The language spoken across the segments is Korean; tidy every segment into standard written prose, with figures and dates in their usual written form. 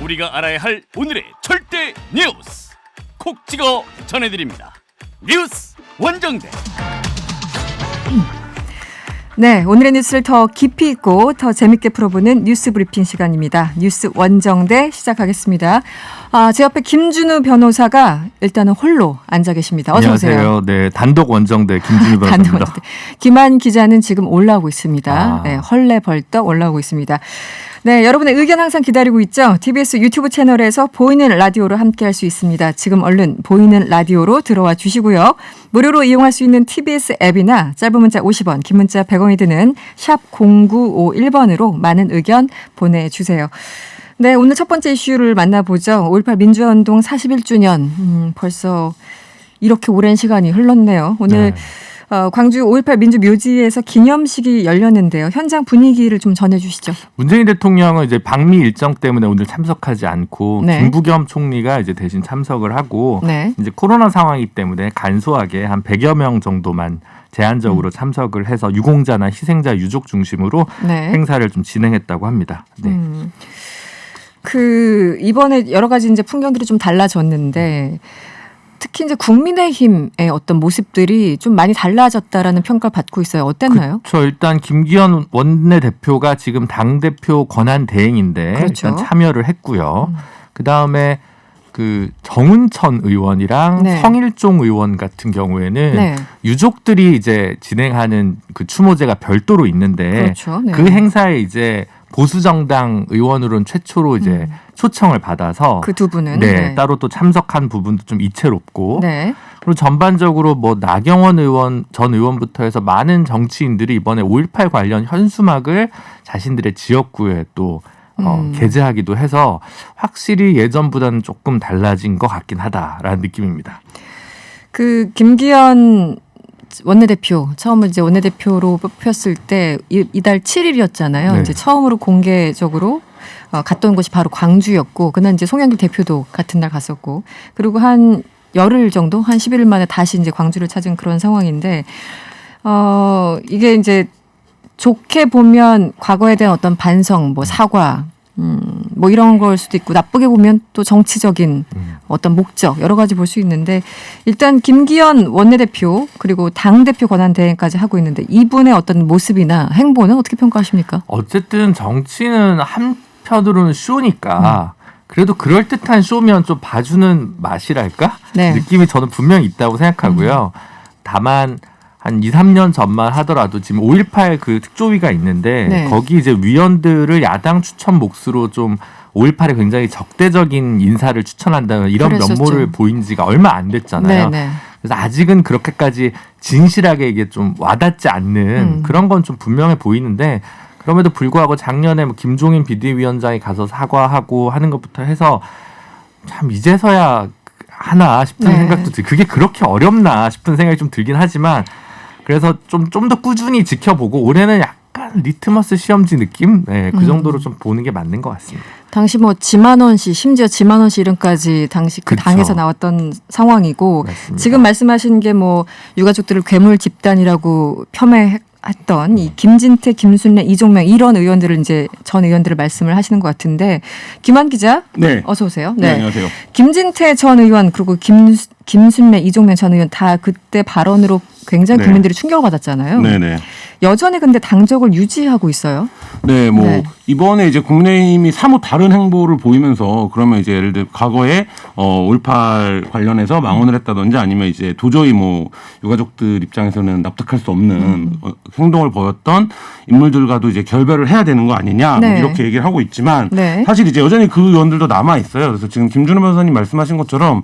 우리가 알아야 할 오늘의 절대 뉴스 콕 찍어 전해드립니다. 뉴스 원정대. 네, 오늘의 뉴스를 더 깊이 있고 더 재밌게 풀어보는 뉴스 브리핑 시간입니다. 뉴스 원정대 시작하겠습니다. 제 옆에 김준우 변호사가 일단은 홀로 앉아 계십니다. 어서 오세요. 안녕하세요. 네, 단독 원정대 김준우 변호사입니다. 김한 기자는 지금 올라오고 있습니다. 네, 헐레벌떡 올라오고 있습니다. 네, 여러분의 의견 항상 기다리고 있죠. TBS 유튜브 채널에서 보이는 라디오로 함께할 수 있습니다. 지금 얼른 보이는 라디오로 들어와 주시고요. 무료로 이용할 수 있는 TBS 앱이나 짧은 문자 50원, 긴 문자 100원이 드는 샵 0951번으로 많은 의견 보내주세요. 네, 오늘 첫 번째 이슈를 만나보죠. 5.18 민주화운동 41주년. 벌써 이렇게 오랜 시간이 흘렀네요. 오늘 네. 광주 5.18 민주묘지에서 기념식이 열렸는데요. 현장 분위기를 좀 전해주시죠. 문재인 대통령은 이제 방미 일정 때문에 오늘 참석하지 않고 네. 김부겸 총리가 이제 대신 참석을 하고 네. 이제 코로나 상황이기 때문에 간소하게 한 100여 명 정도만 제한적으로 참석을 해서 유공자나 희생자 유족 중심으로 네. 행사를 좀 진행했다고 합니다. 네. 이번에 여러 가지 이제 풍경들이 좀 달라졌는데 특히 이제 국민의힘의 어떤 모습들이 좀 많이 달라졌다라는 평가를 받고 있어요. 어땠나요? 그렇죠. 일단 김기현 원내대표가 지금 당대표 권한 대행인데 그렇죠. 일단 참여를 했고요. 그다음에 그 정운천 의원이랑 네. 성일종 의원 같은 경우에는 네. 유족들이 이제 진행하는 그 추모제가 별도로 있는데 그렇죠. 네. 그 행사에 이제 보수정당 의원으로는 최초로 이제 초청을 받아서 그 두 분은 네, 따로 또 참석한 부분도 좀 이채롭고 네. 그리고 전반적으로 뭐 나경원 의원 전 의원부터 해서 많은 정치인들이 이번에 5.18 관련 현수막을 자신들의 지역구에 또 게재하기도 해서 확실히 예전보다는 조금 달라진 것 같긴 하다라는 느낌입니다. 그 김기현 원내대표 처음으로 이제 원내대표로 뽑혔을 때 이달 7일이었잖아요. 네. 이제 처음으로 공개적으로 갔던 곳이 바로 광주였고 그날 이제 송영길 대표도 같은 날 갔었고 그리고 한 열흘 정도 한 11일 만에 다시 이제 광주를 찾은 그런 상황인데 이게 이제 좋게 보면 과거에 대한 어떤 반성, 뭐 사과, 뭐 이런 걸 수도 있고 나쁘게 보면 또 정치적인 어떤 목적 여러 가지 볼 수 있는데 일단 김기현 원내대표 그리고 당대표 권한 대행까지 하고 있는데 이분의 어떤 모습이나 행보는 어떻게 평가하십니까? 어쨌든 정치는 한편으로는 쇼니까 그래도 그럴듯한 쇼면 좀 봐주는 맛이랄까? 네. 느낌이 저는 분명히 있다고 생각하고요. 다만 한 2, 3년 전만 하더라도 지금 5.18 그 특조위가 있는데 네. 거기 이제 위원들을 야당 추천 몫으로 좀 5.18에 굉장히 적대적인 인사를 추천한다는 이런 그랬었죠. 면모를 보인 지가 얼마 안 됐잖아요. 네, 네. 그래서 아직은 그렇게까지 진실하게 이게 좀 와닿지 않는 그런 건 좀 분명해 보이는데 그럼에도 불구하고 작년에 뭐 김종인 비대위원장이 가서 사과하고 하는 것부터 해서 참 이제서야 하나 싶은 네. 생각도 들고 그게 그렇게 어렵나 싶은 생각이 좀 들긴 하지만 그래서 좀 더 꾸준히 지켜보고 올해는 약간 리트머스 시험지 느낌? 네, 그 정도로 좀 보는 게 맞는 것 같습니다. 당시 뭐 지만원 씨, 심지어 지만원 씨 이름까지 당시 그 그쵸. 당에서 나왔던 상황이고 맞습니다. 지금 말씀하신 게 뭐 유가족들을 괴물 집단이라고 폄훼했던 이 김진태, 김순례, 이종명 이런 의원들을 이제 전 의원들을 말씀을 하시는 것 같은데 김한 기자, 네. 어서 오세요. 네, 안녕하세요. 김진태 전 의원 그리고 김순례, 이종명 전 의원 다 그때 발언으로 굉장히 네. 국민들이 충격을 받았잖아요. 네네. 여전히 근데 당적을 유지하고 있어요. 네, 뭐 네. 이번에 이제 국민의힘이 사뭇 다른 행보를 보이면서 그러면 이제 예를 들어 과거에 5.18 관련해서 망언을 했다든지 아니면 이제 도저히 뭐 유가족들 입장에서는 납득할 수 없는 행동을 보였던 인물들과도 이제 결별을 해야 되는 거 아니냐 네. 뭐 이렇게 얘기를 하고 있지만 네. 사실 이제 여전히 그 의원들도 남아 있어요. 그래서 지금 김준우 변호사님 말씀하신 것처럼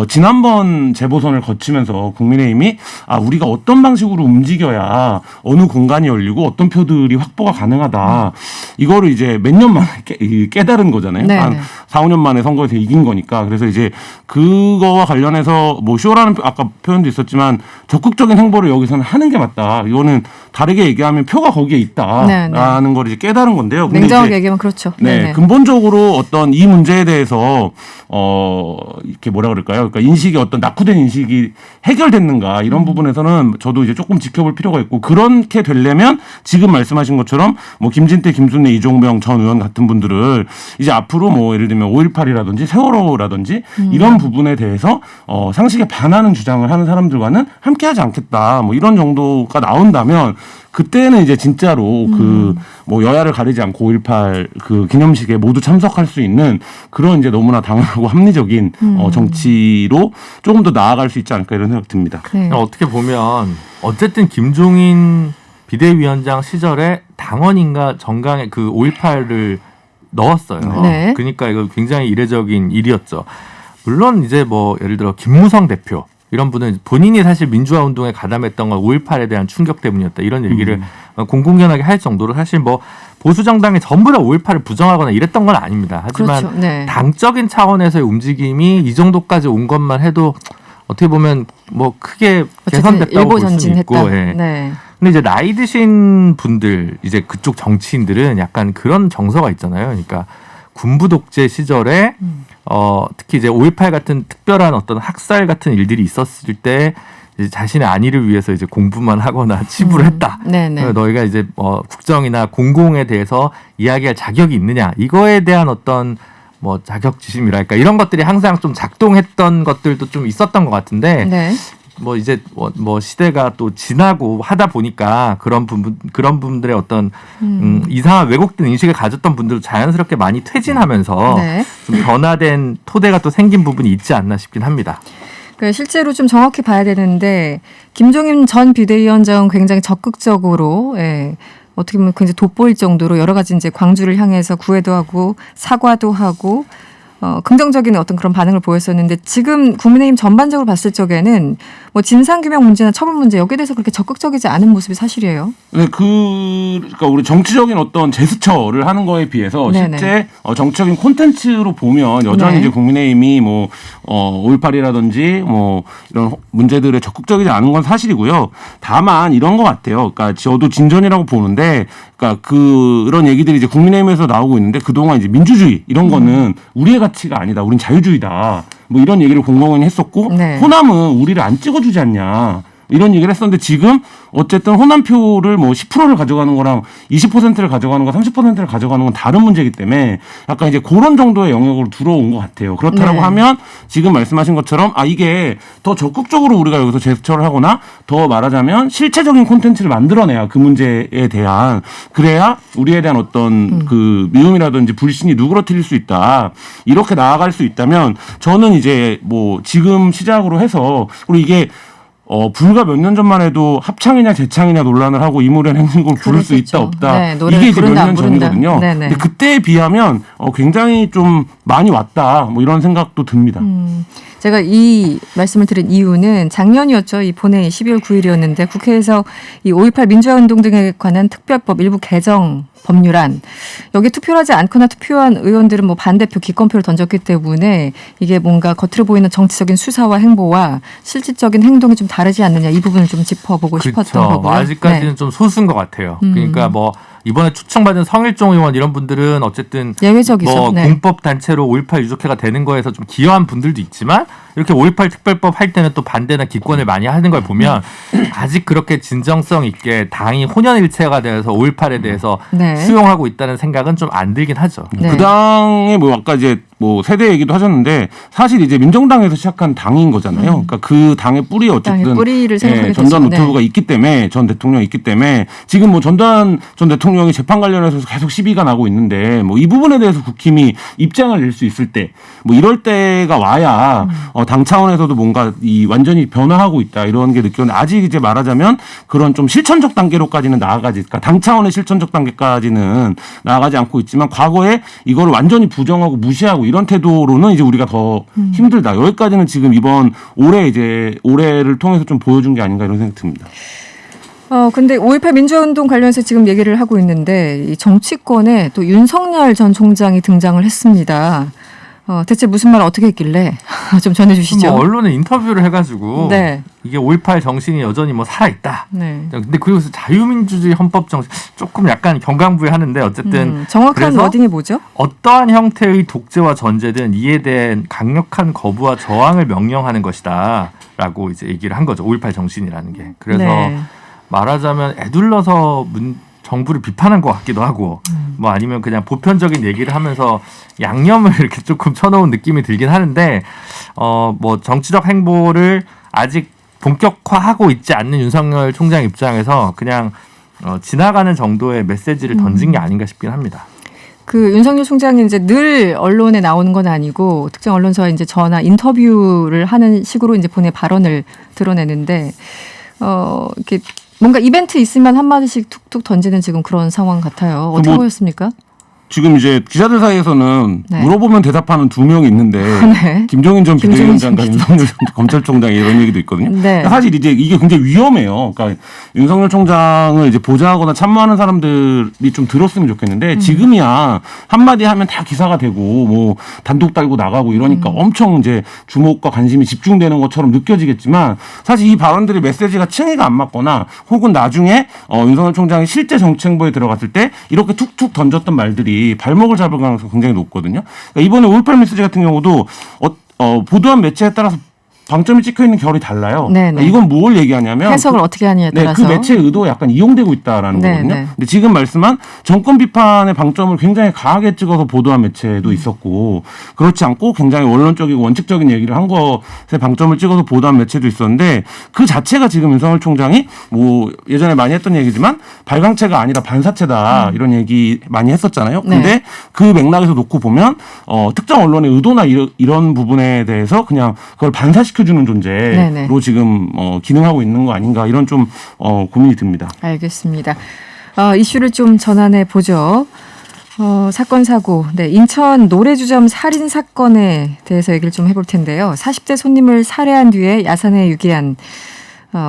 지난번 재보선을 거치면서 국민의힘이 우리가 어떤 방식으로 움직여야 어느 공간이 열리고 어떤 표들이 확보가 가능하다. 이거를 이제 몇 년 만에 깨달은 거잖아요. 네, 한 네. 4, 5년 만에 선거에서 이긴 거니까. 그래서 이제 그거와 관련해서 뭐 쇼라는 아까 표현도 있었지만 적극적인 행보를 여기서는 하는 게 맞다. 이거는 다르게 얘기하면 표가 거기에 있다라는 네, 네. 걸 이제 깨달은 건데요. 근데 냉정하게 이제 얘기하면 그렇죠. 네, 네네. 근본적으로 어떤 이 문제에 대해서 이렇게 뭐라 그럴까요? 그러니까 인식이 어떤 낙후된 인식이 해결됐는가 이런 부분에서는 저도 이제 조금 지켜볼 필요가 있고 그렇게 되려면 지금 말씀하신 것처럼 뭐 김진태, 김순례, 이종병 전 의원 같은 분들을 이제 앞으로 뭐 예를 들면 5.18이라든지 세월호라든지 이런 부분에 대해서 상식에 반하는 주장을 하는 사람들과는 함께하지 않겠다. 뭐 이런 정도가 나온다면 그때는 이제 진짜로 그 뭐 여야를 가리지 않고 5.18 그 기념식에 모두 참석할 수 있는 그런 이제 너무나 당연하고 합리적인 정치로 조금 더 나아갈 수 있지 않을까 이런 생각 듭니다. 네. 어떻게 보면 어쨌든 김종인 비대위원장 시절에 당원인가 정강에 그 5.18을 넣었어요. 네. 그러니까 이거 굉장히 이례적인 일이었죠. 물론 이제 뭐 예를 들어 김무성 대표 이런 분은 본인이 사실 민주화 운동에 가담했던 건 5.18에 대한 충격 때문이었다. 이런 얘기를 공공연하게 할 정도로 사실 뭐 보수 정당이 전부 다 5.18을 부정하거나 이랬던 건 아닙니다. 하지만 그렇죠. 네. 당적인 차원에서의 움직임이 이 정도까지 온 것만 해도 어떻게 보면 뭐 크게 개선됐다고 일보 볼 수는 전진했다. 있고. 예. 네. 근데 이제 나이 드신 분들 이제 그쪽 정치인들은 약간 그런 정서가 있잖아요. 그러니까 군부 독재 시절에 특히 이제 5.18 같은 특별한 어떤 학살 같은 일들이 있었을 때 이제 자신의 안위를 위해서 이제 공부만 하거나 치부를 했다. 네네. 너희가 이제 국정이나 공공에 대해서 이야기할 자격이 있느냐 이거에 대한 어떤 뭐 자격지심이랄까 이런 것들이 항상 좀 작동했던 것들도 좀 있었던 것 같은데 네. 뭐 이제 뭐 시대가 또 지나고 하다 보니까 그런 분들의 어떤 이상한 왜곡된 인식을 가졌던 분들도 자연스럽게 많이 퇴진하면서 네. 좀 변화된 토대가 또 생긴 부분이 있지 않나 싶긴 합니다. 그 실제로 좀 정확히 봐야 되는데 김종인 전 비대위원장은 굉장히 적극적으로 어떻게 보면 굉장히 돋보일 정도로 여러 가지 이제 광주를 향해서 구애도 하고 사과도 하고 긍정적인 어떤 그런 반응을 보였었는데 지금 국민의힘 전반적으로 봤을 적에는 뭐 진상규명 문제나 처벌 문제 여기에 대해서 그렇게 적극적이지 않은 모습이 사실이에요. 네, 그러니까 우리 정치적인 어떤 제스처를 하는 거에 비해서 네네. 실제 정치적인 콘텐츠로 보면 여전히 네. 이제 국민의힘이 뭐 5.18이라든지 뭐 이런 문제들에 적극적이지 않은 건 사실이고요. 다만 이런 것 같아요. 그러니까 저도 진전이라고 보는데, 그러니까 그런 얘기들이 이제 국민의힘에서 나오고 있는데 그동안 이제 민주주의 이런 거는 우리의 가치가 아니다. 우린 자유주의다. 뭐 이런 얘기를 공공연히 했었고 네. 호남은 우리를 안 찍어주지 않냐. 이런 얘기를 했었는데 지금 어쨌든 호남표를 뭐 10%를 가져가는 거랑 20%를 가져가는 거 30%를 가져가는 건 다른 문제이기 때문에 약간 이제 그런 정도의 영역으로 들어온 것 같아요. 그렇다라고 네. 하면 지금 말씀하신 것처럼 이게 더 적극적으로 우리가 여기서 제스처를 하거나 더 말하자면 실체적인 콘텐츠를 만들어내야 그 문제에 대한 그래야 우리에 대한 어떤 그 미움이라든지 불신이 누그러뜨릴 수 있다. 이렇게 나아갈 수 있다면 저는 이제 뭐 지금 시작으로 해서 그리고 이게 불과 몇 년 전만 해도 합창이냐 재창이냐 논란을 하고 이무련 행진곡을 부를 수 있다 그랬었죠. 없다. 네, 노래를 이게 이제 몇 부른다, 년 안 부른다. 전이거든요. 네네. 근데 그때에 비하면 굉장히 좀 많이 왔다. 뭐 이런 생각도 듭니다. 제가 이 말씀을 드린 이유는 작년이었죠. 이 본회의 12월 9일이었는데 국회에서 이 5.18 민주화운동 등에 관한 특별법 일부 개정 법률안 여기 투표를 하지 않거나 투표한 의원들은 뭐 반대표 기권표를 던졌기 때문에 이게 뭔가 겉으로 보이는 정치적인 수사와 행보와 실질적인 행동이 좀 다르지 않느냐 이 부분을 좀 짚어보고 싶었던 거고요. 아직까지는 네. 좀 소수인 것 같아요. 그러니까 뭐 이번에 추천받은 성일종 의원 이런 분들은 어쨌든 예외적이죠. 뭐 네. 공법 단체로 5.18 유족회가 되는 거에서 좀 기여한 분들도 있지만 이렇게 5.18 특별법 할 때는 또 반대나 기권을 많이 하는 걸 보면 아직 그렇게 진정성 있게 당이 혼연일체가 되어서 5.18에 대해서 네. 수용하고 있다는 생각은 좀 안 들긴 하죠. 네. 그 당의 뭐 아까 이제 뭐 세대 얘기도 하셨는데 사실 이제 민정당에서 시작한 당인 거잖아요. 그러니까 그 당의 뿌리 어쨌든 당의 뿌리를 생각하게 전두환 되죠. 노태우가 있기 때문에 전 대통령이 있기 때문에 지금 뭐 전두환 전 대통령이 재판 관련해서 계속 시비가 나고 있는데 뭐 이 부분에 대해서 국힘이 입장을 낼 수 있을 때 뭐 이럴 때가 와야 당 차원에서도 뭔가 이 완전히 변화하고 있다 이런 게 느꼈는데 아직 이제 말하자면 그런 좀 실천적 단계로까지는 나아가지, 그러니까 당 차원의 실천적 단계까지는 나아가지 않고 있지만 과거에 이걸 완전히 부정하고 무시하고 이런 태도로는 이제 우리가 더 힘들다. 여기까지는 지금 이번 올해를 통해서 좀 보여준 게 아닌가 이런 생각이 듭니다. 근데 5.18 민주화운동 관련해서 지금 얘기를 하고 있는데 이 정치권에 또 윤석열 전 총장이 등장을 했습니다. 대체 무슨 말 어떻게 했길래 좀 전해주시죠. 뭐 언론에 인터뷰를 해가지고 네. 이게 5.18 정신이 여전히 뭐 살아있다. 네. 근데 그것을 자유민주주의 헌법 정신 조금 약간 경강부회하는데 어쨌든 정확한 워딩이 뭐죠? 어떠한 형태의 독재와 전제든 이에 대한 강력한 거부와 저항을 명령하는 것이다라고 이제 얘기를 한 거죠. 5.18 정신이라는 게. 그래서 네. 말하자면 애둘러서 정부를 비판한 것 같기도 하고 뭐 아니면 그냥 보편적인 얘기를 하면서 양념을 이렇게 조금 쳐놓은 느낌이 들긴 하는데 뭐 정치적 행보를 아직 본격화하고 있지 않는 윤석열 총장 입장에서 그냥 지나가는 정도의 메시지를 던진 게 아닌가 싶긴 합니다. 그 윤석열 총장이 이제 늘 언론에 나오는 건 아니고 특정 언론사와 이제 전화 인터뷰를 하는 식으로 이제 본의 발언을 드러내는데 이렇게 뭔가 이벤트 있으면 한마디씩 툭툭 던지는 지금 그런 상황 같아요. 어떻게 보였습니까? 지금 이제 기자들 사이에서는 네. 물어보면 대답하는 두 명이 있는데 네. 김종인 전 김종인 비대위원장과 윤석열 검찰총장 이런 얘기도 있거든요. 네. 사실 이제 이게 굉장히 위험해요. 그러니까 윤석열 총장을 이제 보좌하거나 참모하는 사람들이 좀 들었으면 좋겠는데 지금이야 한마디 하면 다 기사가 되고 뭐 단독 달고 나가고 이러니까 엄청 이제 주목과 관심이 집중되는 것처럼 느껴지겠지만 사실 이 발언들의 메시지가 층위가 안 맞거나 혹은 나중에 윤석열 총장이 실제 정치 행보에 들어갔을 때 이렇게 툭툭 던졌던 말들이 발목을 잡을 가능성이 굉장히 높거든요. 그러니까 이번에 5.18 메시지 같은 경우도 보도한 매체에 따라서 방점이 찍혀 있는 결이 달라요. 네네. 이건 뭘 얘기하냐면 해석을 어떻게 하느냐에 따라서 그 매체의 의도가 약간 이용되고 있다라는 네네. 거거든요. 근데 지금 말씀한 정권 비판의 방점을 굉장히 강하게 찍어서 보도한 매체도 있었고 그렇지 않고 굉장히 원론적이고 원칙적인 얘기를 한 것에 방점을 찍어서 보도한 매체도 있었는데 그 자체가 지금 윤석열 총장이 뭐 예전에 많이 했던 얘기지만 발광체가 아니라 반사체다 이런 얘기 많이 했었잖아요. 근데 네. 그 맥락에서 놓고 보면 특정 언론의 의도나 이런 부분에 대해서 그냥 그걸 반사시켜 주는 존재로 네네. 지금 기능하고 있는 거 아닌가 이런 좀 고민이 듭니다. 알겠습니다. 이슈를 좀 전환해 보죠. 사건 사고, 네, 인천 노래주점 살인 사건에 대해서 얘기를 좀 해볼 텐데요. 40대 손님을 살해한 뒤에 야산에 유기한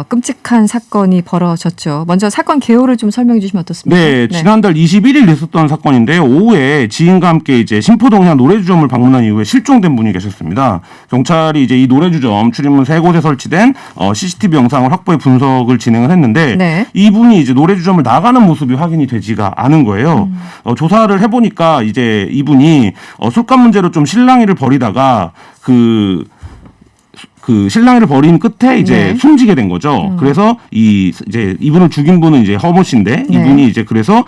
끔찍한 사건이 벌어졌죠. 먼저 사건 개요를 좀 설명해 주시면 어떻습니까? 네, 지난달 21일 있었던 사건인데요. 오후에 지인과 함께 이제 신포동 한 노래주점을 방문한 이후에 실종된 분이 계셨습니다. 경찰이 이제 이 노래주점 출입문 3곳에 설치된 CCTV 영상을 확보해 분석을 진행을 했는데 네. 이분이 이제 노래주점을 나가는 모습이 확인이 되지가 않은 거예요. 조사를 해보니까 이제 이분이 술값 문제로 좀 실랑이를 벌이다가 그 실랑이를 벌인 끝에 이제 네. 숨지게 된 거죠. 그래서 이제 이분을 죽인 분은 이제 허모 씨인데 네. 이분이 이제 그래서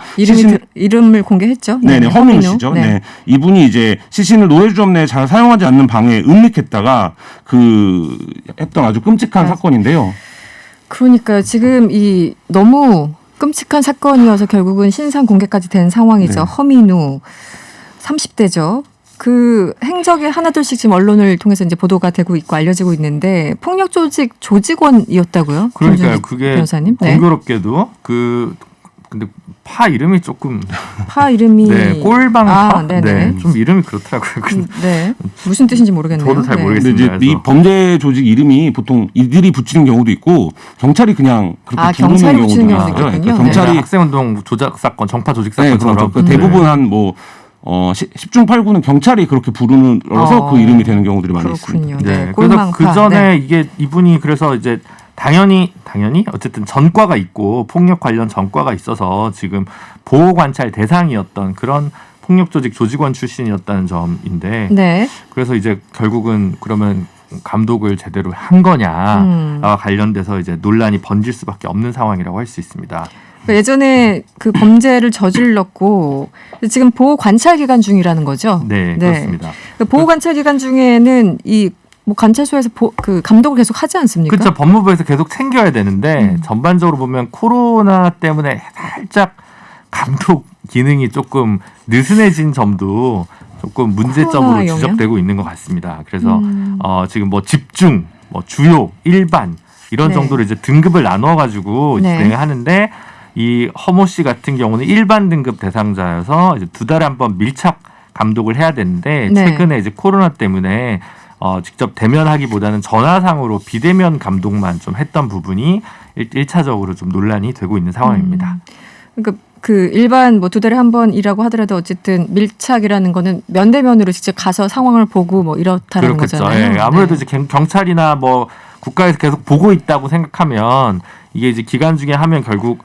이름을 공개했죠. 네네 허민우 씨죠. 네. 네. 이분이 이제 시신을 노래주점 내에 잘 사용하지 않는 방에 은닉했다가 했던 아주 끔찍한 사건인데요. 그러니까요. 지금 이 너무 끔찍한 사건이어서 결국은 신상 공개까지 된 상황이죠. 네. 허민우 30대죠. 그 행적이 하나둘씩 지금 언론을 통해서 이제 보도가 되고 있고 알려지고 있는데 폭력 조직 조직원이었다고요? 그러니까요. 그게 변호사님? 네. 공교롭게도 근데 파 이름이 조금 파 이름이 꼴방파. 네네. 네, 좀 이름이 그렇더라고요. 네. 무슨 뜻인지 모르겠네요. 저도 잘 네. 모르겠습니다. 근데 이제 이 범죄 조직 이름이 보통 이들이 붙이는 경우도 있고 경찰이 그냥 그렇게 부르는 경찰이 붙이는 경우도 경우도 있어요. 있군요. 경찰이 네, 학생운동 조작 사건, 정파 조직 네, 사건처럼 그렇죠. 대부분 한 뭐 10중 8구는 경찰이 그렇게 부르면서 그 이름이 되는 경우들이 많이 그렇군요. 있습니다. 네. 네. 그래서 꼴망파. 그 전에 네. 이분이 그래서 이제 당연히 어쨌든 전과가 있고 폭력 관련 전과가 있어서 지금 보호 관찰 대상이었던 그런 폭력 조직 조직원 출신이었다는 점인데 네. 그래서 이제 결국은 그러면 감독을 제대로 한 거냐와 관련돼서 이제 논란이 번질 수밖에 없는 상황이라고 할 수 있습니다. 예전에 그 범죄를 저질렀고 지금 보호 관찰 기간 중이라는 거죠. 네, 그렇습니다. 그 보호 관찰 기간 중에는 뭐 관찰소에서 그 감독을 계속 하지 않습니까? 그렇죠. 법무부에서 계속 챙겨야 되는데 전반적으로 보면 코로나 때문에 살짝 감독 기능이 조금 느슨해진 점도 조금 문제점으로 코로나 영향? 지적되고 있는 것 같습니다. 그래서 지금 뭐 집중, 뭐 주요, 일반 이런 네. 정도로 이제 등급을 나눠가지고 네. 진행하는데 이 허모 씨 같은 경우는 일반 등급 대상자여서 이제 2달에 한 번 밀착 감독을 해야 되는데 네. 최근에 이제 코로나 때문에 직접 대면하기보다는 전화상으로 비대면 감독만 좀 했던 부분이 1차적으로 좀 논란이 되고 있는 상황입니다. 그러니까 그 일반 뭐 2달에 한 번이라고 하더라도 어쨌든 밀착이라는 거는 면대면으로 직접 가서 상황을 보고 뭐 이렇다는 그렇겠죠. 거잖아요. 예, 아무래도 네. 이제 경찰이나 뭐 국가에서 계속 보고 있다고 생각하면 이게 이제 기간 중에 하면 결국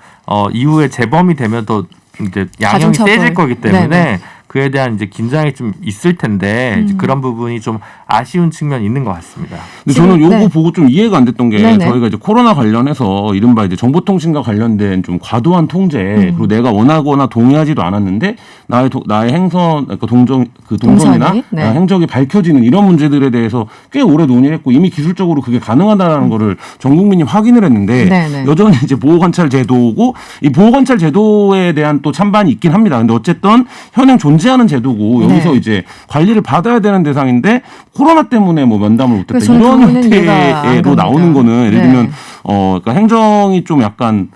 이후에 재범이 되면 더 이제 양형이 가중처벌. 세질 거기 때문에 네네. 그에 대한 이제 긴장이 좀 있을 텐데 이제 그런 부분이 좀 아쉬운 측면이 있는 것 같습니다. 근데 저는 요거 네. 보고 좀 이해가 안 됐던 게 네네. 저희가 이제 코로나 관련해서 이른바 이제 정보통신과 관련된 좀 과도한 통제 그리고 내가 원하거나 동의하지도 않았는데 나의 행선 그러니까 동선이나 동선이? 네. 행적이 밝혀지는 이런 문제들에 대해서 꽤 오래 논의했고 이미 기술적으로 그게 가능하다라는 거를 전 국민이 확인을 했는데 네네. 여전히 이제 보호관찰 제도고 이 보호관찰 제도에 대한 또 찬반이 있긴 합니다. 근데 어쨌든 현행 존재하는 제도고 여기서 네. 이제 관리를 받아야 되는 대상인데 코로나 때문에 뭐 면담을 못했다 저는 이런 그거는 이해가 안 형태로 갑니다. 나오는 거는 예를 네. 들면 그러니까 행정이 좀 약간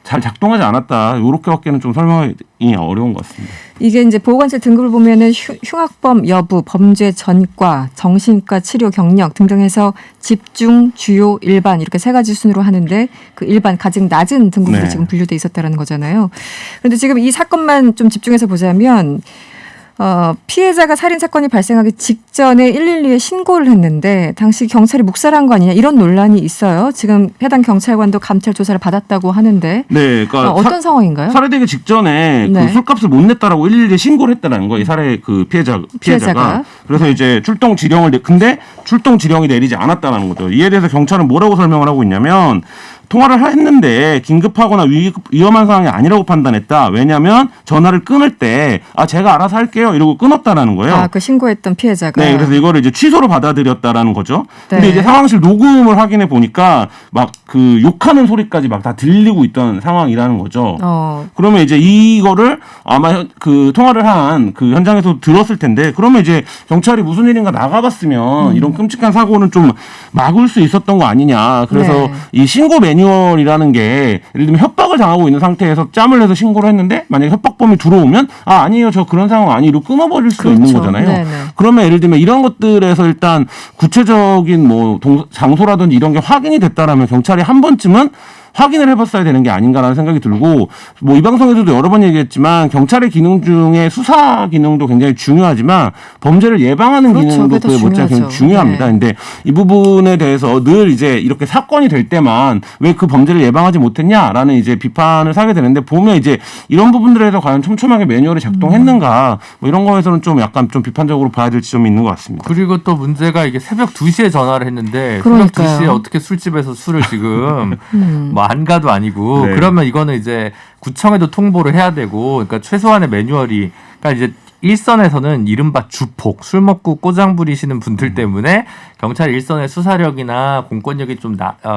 잘 작동하지 않았다 이렇게밖에는 좀 설명이 어려운 것 같습니다. 이게 이제 보호관찰 등급을 보면은 흉악범 여부, 범죄 전과, 정신과 치료 경력 등등해서 집중, 주요, 일반 이렇게 3가지 순으로 하는데 그 일반 가장 낮은 등급으로 네. 지금 분류돼 있었다라는 거잖아요. 그런데 지금 이 사건만 좀 집중해서 보자면 피해자가 살인 사건이 발생하기 직전에 112에 신고를 했는데 당시 경찰이 묵살한 거 아니냐 이런 논란이 있어요. 지금 해당 경찰관도 감찰 조사를 받았다고 하는데 네, 그러니까 어떤 상황인가요? 살해되기 직전에 네. 그 술값을 못 냈다라고 112에 신고를 했다라는 거예요. 이 살해 그 피해자가. 피해자가. 그래서 이제 출동 지령을 근데 출동 지령이 내리지 않았다는 거죠. 이에 대해서 경찰은 뭐라고 설명을 하고 있냐면 통화를 했는데 긴급하거나 위험한 상황이 아니라고 판단했다. 왜냐하면 전화를 끊을 때 제가 알아서 할게요 이러고 끊었다라는 거예요. 그 신고했던 피해자가. 네, 그래서 이거를 이제 취소로 받아들였다라는 거죠. 네. 근데 이제 상황실 녹음을 확인해 보니까 막 그 욕하는 소리까지 막 다 들리고 있던 상황이라는 거죠. 그러면 이제 이거를 아마 그 통화를 한 그 현장에서 들었을 텐데 그러면 이제 경찰이 무슨 일인가 나가봤으면 이런 끔찍한 사고는 좀 막을 수 있었던 거 아니냐. 그래서 네. 이 신고 매뉴얼이라는 게 예를 들면 협박을 당하고 있는 상태에서 짬을 내서 신고를 했는데 만약에 협박범이 들어오면 아니에요 저 그런 상황 아니로 끊어버릴 수가 그렇죠. 있는 거잖아요. 네네. 그러면 예를 들면 이런 것들에서 일단 구체적인 뭐 장소라든지 이런 게 확인이 됐다라면 경찰이 한 번쯤은 확인을 해봤어야 되는 게 아닌가라는 생각이 들고 뭐 이 방송에서도 여러 번 얘기했지만 경찰의 기능 중에 수사 기능도 굉장히 중요하지만 범죄를 예방하는 그렇죠. 기능도 그게 더 그에 못지않게 중요하죠. 중요합니다. 네. 근데 이 부분에 대해서 늘 이제 이렇게 사건이 될 때만 왜 그 범죄를 예방하지 못했냐라는 이제 비판을 사게 되는데 보면 이제 이런 부분들에서 과연 촘촘하게 매뉴얼이 작동했는가 뭐 이런 거에서는 좀 약간 좀 비판적으로 봐야 될 지점이 있는 것 같습니다. 그리고 또 문제가 이게 새벽 2시에 전화를 했는데 그러니까요. 새벽 2시에 어떻게 술집에서 술을 지금 뭐 안 가도 아니고 네. 그러면 이거는 이제 구청에도 통보를 해야 되고 그러니까 최소한의 매뉴얼이 그러니까 이제 일선에서는 이른바 주폭 술 먹고 꼬장 부리시는 분들 때문에 경찰 일선의 수사력이나 공권력이 좀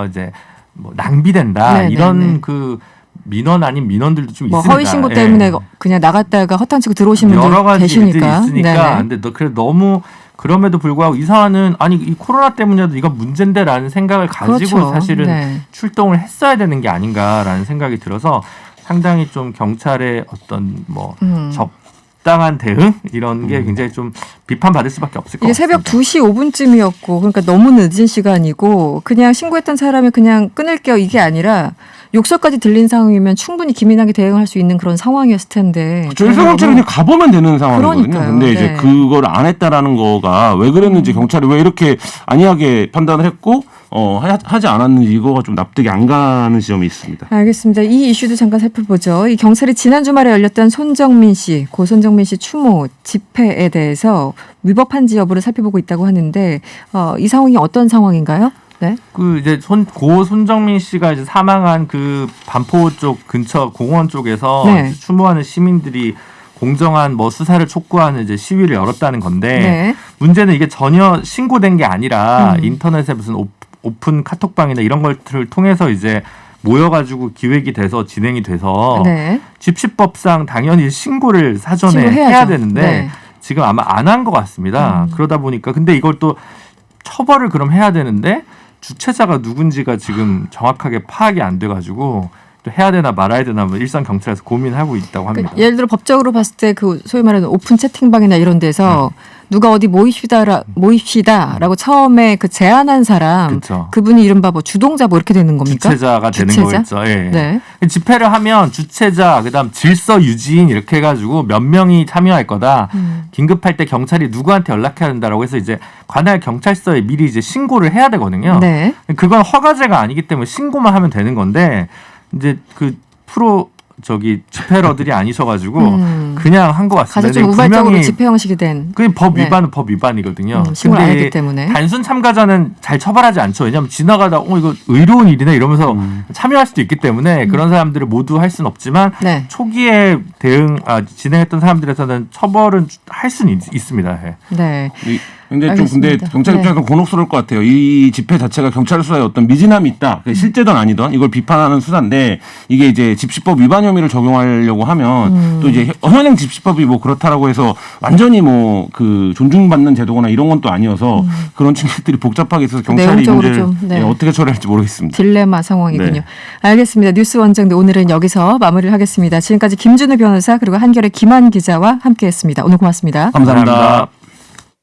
이제 뭐 낭비된다 네네네. 이런 그 민원 아닌 민원들도 좀 뭐 있습니다. 허위 신고 예. 때문에 그냥 나갔다가 허탕치고 들어오신 여러 분들 가지 일들이 계시니까. 있으니까 근데 그래 너무 그럼에도 불구하고 이 사안은 아니 이 코로나 때문에도 이건 문제인데라는 생각을 가지고 그렇죠. 사실은 네. 출동을 했어야 되는 게 아닌가라는 생각이 들어서 상당히 좀 경찰의 어떤 뭐 적당한 대응 이런 게 굉장히 좀 비판받을 수밖에 없을 것 이게 같습니다. 새벽 2시 5분쯤이었고 그러니까 너무 늦은 시간이고 그냥 신고했던 사람이 그냥 끊을게요 이게 아니라 욕설까지 들린 상황이면 충분히 기민하게 대응할 수 있는 그런 상황이었을 텐데. 일선 경찰은 그냥 가보면 되는 상황이거든요. 그러니까요. 근데 이제 네. 그걸 안 했다라는 거가 왜 그랬는지 경찰이 왜 이렇게 안이하게 판단을 했고 하지 않았는지 이거가 좀 납득이 안 가는 지점이 있습니다. 알겠습니다. 이 이슈도 잠깐 살펴보죠. 이 경찰이 지난 주말에 열렸던 손정민 씨, 고 손정민 씨 추모 집회에 대해서 위법한지 여부를 살펴보고 있다고 하는데 이 상황이 어떤 상황인가요? 네. 그 이제 고 손정민 씨가 이제 사망한 그 반포 쪽 근처 공원 쪽에서 네. 이제 추모하는 시민들이 공정한 뭐 수사를 촉구하는 이제 시위를 열었다는 건데 네. 문제는 이게 전혀 신고된 게 아니라 인터넷에 무슨 오픈 카톡방이나 이런 것들을 통해서 이제 모여가지고 기획이 돼서 진행이 돼서 네. 집시법상 당연히 신고를 사전에 신고해야죠. 해야 되는데 네. 지금 아마 안 한 것 같습니다. 그러다 보니까 근데 이걸 또 처벌을 그럼 해야 되는데 주체자가 누군지가 지금 정확하게 파악이 안 돼가지고 또 해야 되나 말아야 되나 뭐 일선 경찰에서 고민하고 있다고 합니다. 그러니까 예를 들어 법적으로 봤을 때 그 소위 말하는 오픈 채팅방이나 이런 데서 누가 어디 모입시다라고 처음에 그 제안한 사람 그쵸. 그분이 이른바 뭐 주동자 뭐 이렇게 되는 겁니까? 주체자가 되는 주체자? 거겠죠. 예. 네. 집회를 하면 주체자, 그다음 질서 유지인 이렇게 해가지고 몇 명이 참여할 거다. 긴급할 때 경찰이 누구한테 연락해야 된다라고 해서 이제 관할 경찰서에 미리 이제 신고를 해야 되거든요. 네. 그건 허가제가 아니기 때문에 신고만 하면 되는 건데 이제 그 집회러들이 아니셔가지고 그냥 한 것 같습니다. 가장 좀 우발적으로 집회 형식이 된. 그게 법 네. 위반은 법 위반이거든요. 신고를 안 근데 했기 때문에. 단순 참가자는 잘 처벌하지 않죠. 왜냐하면 지나가다 이거 의로운 일이네 이러면서 참여할 수도 있기 때문에 그런 사람들을 모두 할 수는 없지만 네. 초기에 진행했던 사람들에서는 처벌은 할 수는 있습니다. 예. 네. 근데 알겠습니다. 경찰 입장에서 곤혹스러울 것 같아요. 이 집회 자체가 경찰 수사에 어떤 미진함이 있다. 실제든 아니든 이걸 비판하는 수사인데 이게 이제 집시법 위반 혐의를 적용하려고 하면 또 이제 현행 집시법이 뭐 그렇다라고 해서 완전히 뭐 그 존중받는 제도거나 이런 건 또 아니어서 그런 측면들이 복잡하게 있어서 경찰이 이 내용적으로 문제를 좀, 네. 어떻게 처리할지 모르겠습니다. 딜레마 상황이군요. 네. 알겠습니다. 뉴스 원정대 오늘은 여기서 마무리를 하겠습니다. 지금까지 김준우 변호사 그리고 한겨레 김한 기자와 함께했습니다. 오늘 고맙습니다. 감사합니다.